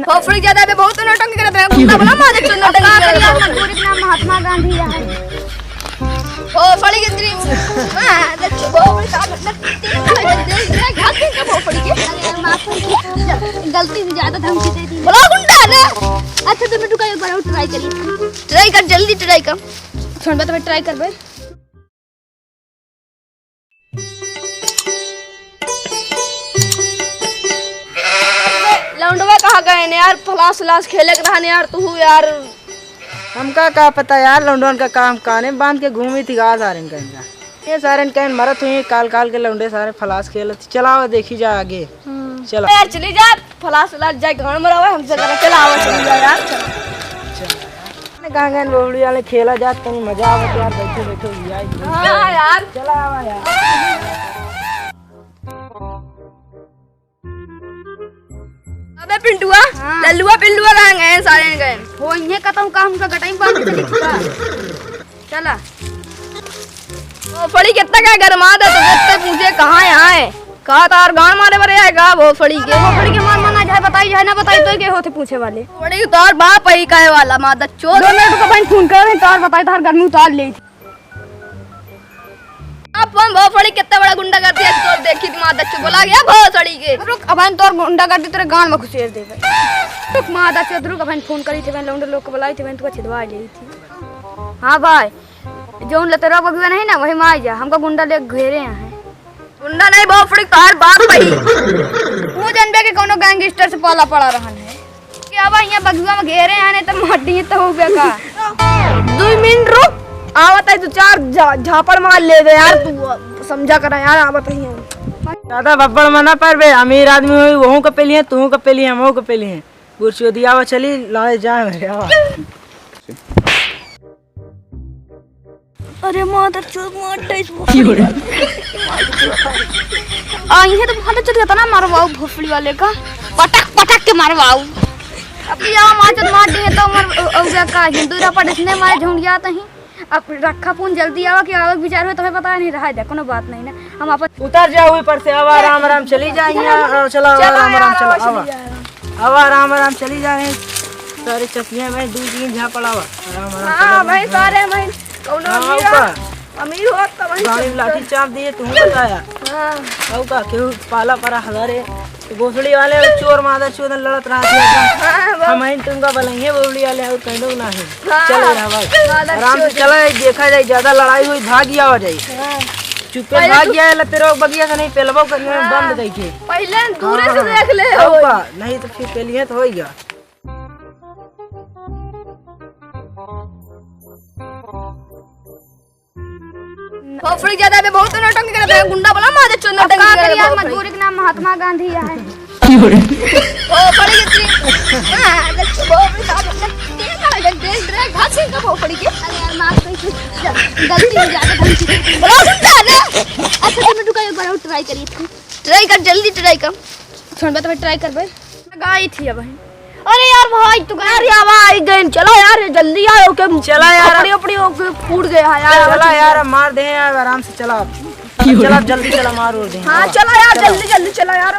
भोसड़ी ज्यादा बे बहुत नौटंकी करत है। गुंडा बोला मारे तो नौटंकी यार मजबूरी के नाम महात्मा गांधी है। भोसड़ी की स्त्री हां देखो भोसड़ी का मतलब घात के भोसड़ी के यार माफ कर गलती से ज्यादा धमकी दे दी। बोला गुंडा ने। अच्छा तुम रुको एक बार और ट्राई करिए। ट्राई कर जल्दी ट्राई कर। छोड़ बे तो ट्राई कर बे। लौंडवा कहाँ गए ने यार? फलास लास खेले के रहने यार तू यार। हमका का पता यार लौंडवन का काम काने बांध के घूमी थी गा सारे कहीं ये सारे कहीं मरत हुई काल काल के लौंडे सारे फलास खेल चलाओ देखी जा आगे चलो यार चली जा फलास लास जाए गांव में रहो हमसे चलाओ चली जा यार कहाँ गए बोबड़ी वाले खेला जा तनी मजा आवत यार बैठे बैठे हां यार चला आवा यार। अबे पिंटुआ लल्लुआ पिल्लुआ कहाँ गए? सारे गए वो इन्हें कहता काम का गटाई बांध के चली चला। वो फड़ी कितना का गरमा दे तो कितने पूछे कहाँ यहाँ है कहा तार गान मारे बरे आएगा वो फड़ी के मार माना जाए बताई जाए ना बताई तो के होते पूछे वाले फड़ी तार बाप ही कहे वाला मादा चोर। 2 मिनट को बहन फोन कर रहे तार बताई तार घर में उतार ले थी। अब हम वो फड़ी कितना बड़ा गुंडा करती है तो देखी थी मादा चो बोला गया भोसड़ी के। रुक अबन तोर गुंडा कर दी तेरे गांव में घुसेर देबे। रुक मादा से रुक अबन फोन करी थे लौंडे लोग को बुलाई थे बहन तू छिदवा ले थी। हां भाई जोन लतरा बगुआ नहीं ना वही मार जा हमको गुंडा ले घेरे हैं। गुंडा नहीं वो फड़ी तार बाप ही वो जनबे के कोनो गैंगस्टर से पाला पड़ा रहन है क्या बा यहां बगुआ में घेरे हैं नहीं तो मड्डी तो हो बेका। 2 मिनट रुक आवत है तू 4 झापड़ मार ले दे यार तू समझा कर यार आवत है ज्यादा बब्बड़ मना पर बे अमीर आदमी हुई वहू के पेली है तू के पेली है हमहू के पेली है गुरसियो दिया वा चली लाए जाए मेरे आवा। अरे मादर चोद मारता इस आ ये तो बहुत चल जाता ना मारवाओ भोसड़ी वाले का पटक पटक के मारवाओ। अब यहाँ माचत मार दे तो मर का हिंदू रपट इसने मारे झुंड जाते हैं। अब रखा फोन जल्दी आवा कि आवक विचार हो तुम्हें पता नहीं रहा देखो ना बात नहीं ना हम आपस उतर जाओ ऊपर से आवा आराम आराम चली जाएंगे चला आराम आराम चला आवा आवा आराम आराम चली जाए सारे चकियां में 2-3 झापड़ आवा आराम आराम। हां भाई सारे भाई कौन अमीर हो तो भाई गाड़ी लाठी चाप दिए तू बताया हां औ का केहू पाला परा हजारे भोसड़ी वाले चोर मादा चोर लड़त रहा थे हम इन तुमका बलैये भोसड़ी वाले और कहीं लोग ना है चल रहा भाई आराम से चला देखा जाए ज्यादा लड़ाई हुई भाग गया हो जाए चुपे भाग गया है तेरे बगिया से नहीं पेलबो करने में बंद गई थी पहले दूर से देख ले नहीं तो फिर पेलिए तो हो गया। भोसड़ी ज्यादा बे बहुत नौटंकी करत है। गुंडा बोला मारे तो नौटंकी का यार मजबूरी के नाम महात्मा गांधी है। ओ फड़ी की स्त्री हां देखो भोसड़ी का मतलब देख घात के भोसड़ी के यार माफ कर गलती से ज्यादा धमकी दे दी। बोला गुंडा ने। अच्छा तुम रुको एक बार और ट्राई करिए। ट्राई कर जल्दी ट्राई कर। छोड़ बे तो ट्राई कर बे गाई थी अब अरे यार भाई तू यार यार आई गए चलो यार जल्दी आओ के चला यार अपनी अपनी फूट गया यार चला यार मार दे यार आराम से चला चला जल्दी चला मार और दे। हां चलो यार जल्दी जल्दी चलो यार।